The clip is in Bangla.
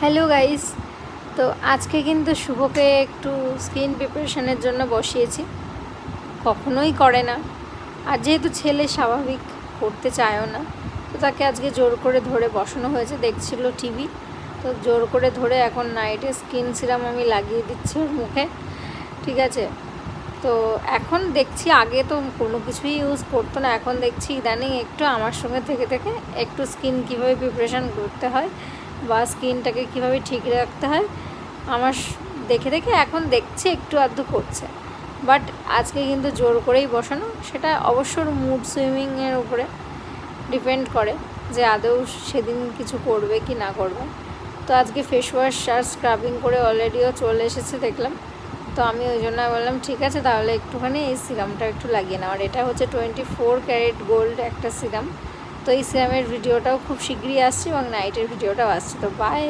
হ্যালো গাইস, তো আজকে কিন্তু শুভকে একটু স্কিন প্রিপারেশনের জন্য বসিয়েছি। কখনোই করে না, আর যেহেতু ছেলে স্বাভাবিক করতে চায়ও না, তো তাকে আজকে জোর করে ধরে বসানো হয়েছে। দেখছিল টিভি, তো জোর করে ধরে এখন নাইটে স্কিন সিরাম আমি লাগিয়ে দিচ্ছি ওর মুখে। ঠিক আছে, তো এখন দেখছি আগে তো কোনো কিছুই ইউজ করতো না, এখন দেখছি ইদানিং একটু আমার সঙ্গে থেকে থেকে একটু স্কিন কীভাবে প্রিপারেশান করতে হয় বা স্কিনটাকে কীভাবে ঠিক রাখতে হয় আমার দেখে দেখে এখন দেখছি একটু আধটু করছে। বাট আজকে কিন্তু জোর করেই বসানো, সেটা অবশ্য মুড সুইমিংয়ের উপরে ডিপেন্ড করে যে আদৌ সেদিন কিছু করবে কি না করবে। তো আজকে ফেস ওয়াশ আর স্ক্রাবিং করে অলরেডিও চলে এসেছে দেখলাম, তো আমি ওই জন্য বললাম ঠিক আছে তাহলে একটুখানি এই সিরামটা একটু লাগিয়ে নাও। আর এটা হচ্ছে 24 ক্যারেট গোল্ড একটা সিরাম। তো এই সিরামের ভিডিওটাও খুব শীঘ্রই আসছে এবং নাইটের ভিডিওটাও আসছে। তো বাই।